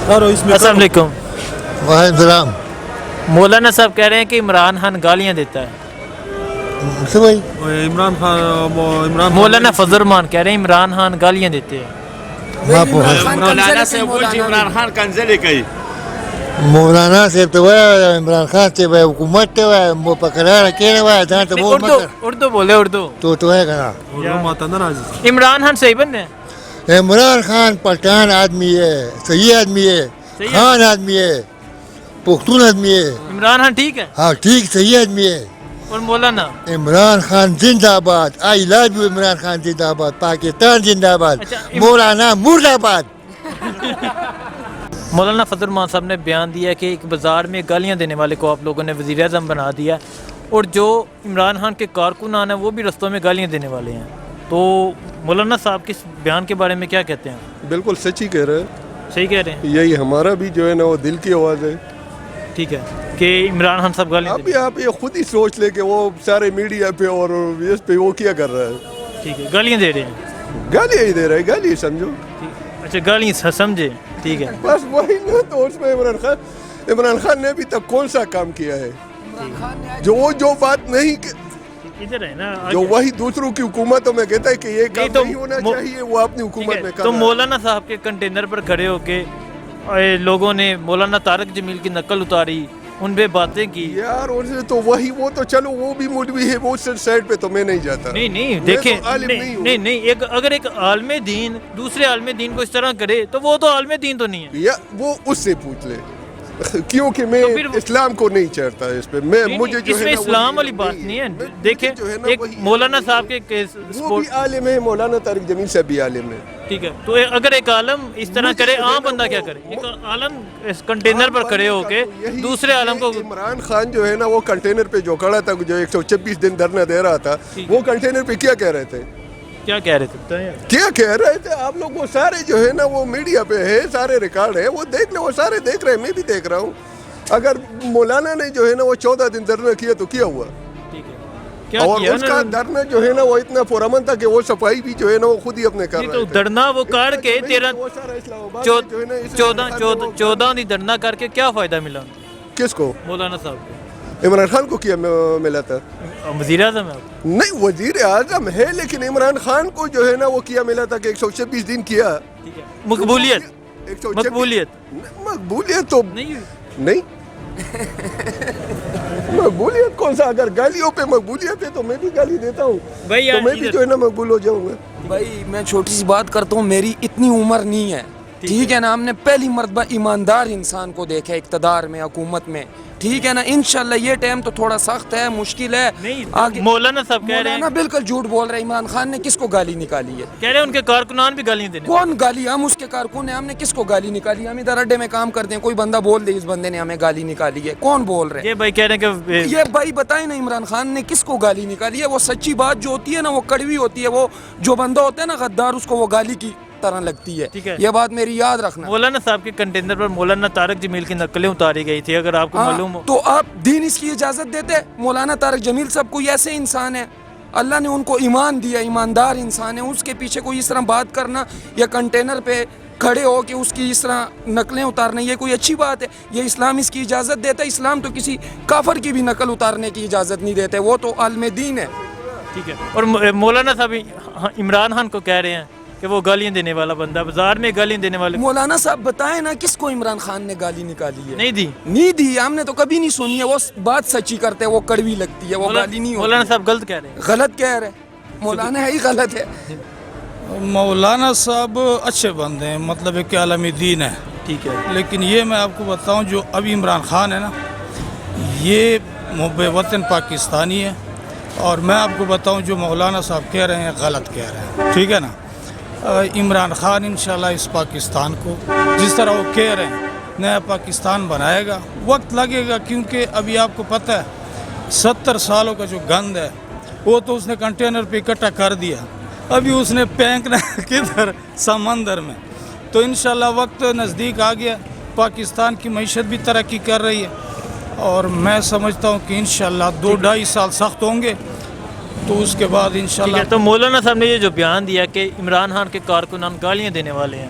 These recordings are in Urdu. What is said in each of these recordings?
السلام علیکم. وعلیکم السلام. مولانا صاحب کہہ رہے ہیں کہ عمران خان گالیاں دیتا ہے. عمران خان مولانا فضل الرحمان کہہ رہے ہیں عمران خان گالیاں دیتے ہیں. مولانا سے بول عمران خان کنزلی کوي. مولانا صاحب ته وایي عمران خان ته وایي حکومت ته وایي مو په کراره کښېنه وایي ځان ته مور مه کړه. اردو بولے اردو. تو وایي که نه اردو ماته نه راځي. عمران خان صحیح بننے ہیں. عمران خان پٹھان آدمی ہے, صحیح آدمی ہے, خان آدمی ہے, پختون آدمی ہے. عمران خان ٹھیک ہے. ہاں ٹھیک, صحیح آدمی ہے. اور مولانا عمران خان زندہ آباد. آئی لو یو عمران خان زندہ آباد. پاکستان زندہ آباد. مولانا مرد آباد. مولانا فضل الرحمان صاحب نے بیان دیا کہ ایک بازار میں گالیاں دینے والے کو آپ لوگوں نے وزیر اعظم بنا دیا, اور جو عمران خان کے کارکنان ہیں وہ بھی رستوں میں گالیاں دینے والے ہیں. تو مولانا صاحب کے بیان کے بارے میں کیا کہتے ہیں؟ بالکل سچی کہہ رہے ہیں. صحیح کہہ رہے ہیں. یہی ہمارا بھی جو ہے نا وہ دل کی آواز ہے. ٹھیک ہے کہ عمران خان صاحب گالیاں ابھی آپ یہ خود ہی سوچ لے کہ وہ سارے میڈیا پہ اور اس پہ وہ کیا کر رہا ہے. ٹھیک ہے, گالیاں دے رہے ہیں. گالیاں ہی دے رہے ہیں, گالی سمجھو. اچھا گالیاں سمجھے. ٹھیک ہے, بس وہی نا. تو اس میں عمران خان نے ابھی تک کون سا کام کیا ہے جو بات نہیں ادھر ہے نا, جو وہی دوسروں کی حکومتوں میں کہتا ہے کہ یہ کام نہیں ہونا چاہیے, وہ اپنی حکومت میں کر تو مولانا صاحب کے کنٹینر پر کھڑے ہو کے لوگوں نے مولانا طارق جمیل کی نقل اتاری, ان پہ باتیں کی یار. تو وہی وہ تو چلو وہ بھی مولوی ہے, وہ سائڈ پہ تو میں نہیں جاتا. نہیں دیکھیں, نہیں اگر ایک عالم دین دوسرے عالم دین کو اس طرح کرے تو وہ تو عالم دین تو نہیں ہے. یا وہ اس سے پوچھ لے, کیونکہ میں اسلام کو نہیں چڑھتا اس پہ. مجھے جو اس میں اسلام والی بات نہیں ہے. دیکھیں ایک مولانا صاحب کے وہ بھی عالم ہے, مولانا طارق جمیل صاحب بھی عالم ہے. ٹھیک ہے, تو اگر ایک عالم اس طرح کرے, عام بندہ کیا کرے؟ ایک عالم کنٹینر پر کھڑے ہو کے دوسرے عالم کو. عمران خان جو ہے نا وہ کنٹینر پہ جو کھڑا تھا, جو 126 دن دھرنا دے رہا تھا, وہ کنٹینر پہ کیا کہہ رہے تھے؟ کیا کہہ رہے تھے؟ کیا کہہ رہے تھے آپ لوگ؟ وہ سارے جو ہے نا وہ میڈیا پہ ہے, سارے ریکارڈ ہے, وہ دیکھ لیں. وہ سارے دیکھ رہے ہیں, میں بھی دیکھ رہا ہوں. اگر مولانا نے جو ہے نا وہ 14 دن دھرنا کیا تو کیا ہوا؟ اور اس کا دھرنا جو ہے نا وہ اتنا پرامن تھا کہ وہ صفائی بھی جو ہے نا وہ خود ہی اپنے کر رہے تھے. دھرنا وہ کر کے 14 دی دھرنا کر کے کیا فائدہ ملا کس کو؟ مولانا صاحب کو. عمران خان کو کیا ملا تھا؟ وزیر اعظم ہے نہیں, وزیر اعظم ہے, لیکن عمران خان کو جو ہے نا وہ کیا ملا تھا کہ 126 دن کیا. مقبولیت مقبولیت تو نہیں. مقبولیت کون سا؟ اگر گالیوں پہ مقبولیت ہے تو میں بھی گالی دیتا ہوں, تو میں بھی جو ہے نا مقبول ہو جاؤں گا. بھائی میں چھوٹی سی بات کرتا ہوں, میری اتنی عمر نہیں ہے, ٹھیک ہے نا. ہم نے پہلی مرتبہ ایماندار انسان کو دیکھا اقتدار میں, حکومت میں, ٹھیک ہے نا. انشاءاللہ یہ ٹائم تو تھوڑا سخت ہے, مشکل ہے. مولانا صاحب کہہ رہے ہیں, بالکل جھوٹ بول رہے ہیں. عمران خان نے کس کو گالی نکالی ہے؟ کہہ رہے ہیں ان کے کارکنان بھی گالیاں دینے. کون گالی؟ ہم اس کے کارکن ہیں, ہم نے کس کو گالی نکالی؟ ہم ادھر اڈے میں کام کرتے ہیں, کوئی بندہ بول دے اس بندے نے ہمیں گالی نکالی ہے, کون بول رہے ہیں؟ یہ بھائی کہہ رہے ہیں کہ یہ بھائی بتائیں نا عمران خان نے کس کو گالی نکالی ہے؟ وہ سچی بات جو ہوتی ہے نا وہ کڑوی ہوتی ہے. وہ جو بندہ ہوتا ہے نا غدار, اس کو وہ گالی کی طرح لگتی ہے. یہ بات میری یاد رکھنا. مولانا صاحب کے کنٹینر پر مولانا طارق جمیل کی نقلیں اتاری گئی تھی, اگر آپ کو معلوم ہو تو آپ دین اس کی اجازت دیتے؟ مولانا طارق جمیل صاحب کوئی ایسے انسان ہے, اللہ نے ان کو ایمان دیا, ایماندار انسان ہے. اس کے پیچھے کوئی اس طرح بات کرنا یا کنٹینر پہ کھڑے ہو کے اس کی اس طرح نقلیں اتارنا, یہ کوئی اچھی بات ہے؟ یہ اسلام اس کی اجازت دیتا ہے؟ اسلام تو کسی کافر کی بھی نقل اتارنے کی اجازت نہیں دیتے, وہ تو عالم دین ہے. ٹھیک ہے. اور مولانا صاحب عمران خان کو کہہ رہے ہیں کہ وہ گالیاں دینے والا بندہ, بازار میں گالیاں دینے والے. مولانا صاحب بتائیں نا کس کو عمران خان نے گالی نکالی ہے؟ نہیں دی. ہم نے تو کبھی نہیں سنی ہے. وہ بات سچی کرتے ہیں, وہ کڑوی لگتی ہے, وہ گالی نہیں ہوتی. مولانا صاحب غلط کہہ رہے ہیں. غلط کہہ رہے, مولانا ہے ہی غلط ہے. مولانا صاحب اچھے بندے ہیں, مطلب ایک عالم دین ہے, ٹھیک ہے. لیکن یہ میں آپ کو بتاؤں, جو ابھی عمران خان ہے نا, یہ محب وطن پاکستانی ہے. اور میں آپ کو بتاؤں جو مولانا صاحب کہہ رہے ہیں غلط کہہ رہے ہیں, ٹھیک ہے نا. عمران خان انشاءاللہ اس پاکستان کو جس طرح وہ کہہ رہے ہیں نیا پاکستان بنائے گا. وقت لگے گا, کیونکہ ابھی آپ کو پتہ ہے 70 سالوں کا جو گند ہے وہ تو اس نے کنٹینر پہ اکٹھا کر دیا, ابھی اس نے پھینکنا کدھر؟ سمندر میں. تو انشاءاللہ وقت نزدیک آ گیا, پاکستان کی معیشت بھی ترقی کر رہی ہے, اور میں سمجھتا ہوں کہ انشاءاللہ 2-2.5 سال سخت ہوں گے, تو اس کے بعد انشاءاللہ. تو مولانا صاحب نے یہ جو بیان دیا کہ عمران خان کے کارکنان گالیاں دینے والے ہیں,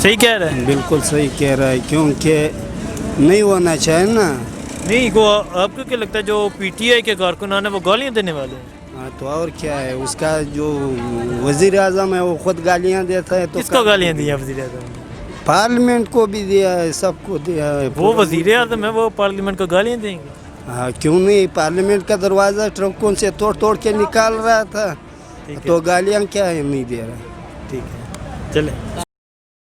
صحیح کہہ رہے ہیں؟ بالکل صحیح کہہ رہا ہے کیونکہ نہیں ہونا چاہیے نا. نہیں وہ آپ کو کیا لگتا ہے جو پی ٹی آئی کے کارکنان ہیں وہ گالیاں دینے والے ہیں؟ ہاں تو اور کیا ہے, اس کا جو وزیر اعظم ہے وہ خود گالیاں دیتا ہے. تو کس کو گالیاں دی ہیں وزیر اعظم نے؟ پارلیمنٹ کو بھی دیا ہے, سب کو دیا ہے. وہ وزیر اعظم ہے, وہ پارلیمنٹ کو گالیاں دیں گے؟ ہاں کیوں نہیں, پارلیمنٹ کا دروازہ ٹرکوں سے توڑ کے نکال رہا تھا, تو گالیاں کیا ہے نہیں دے رہا. ٹھیک ہے چلیں.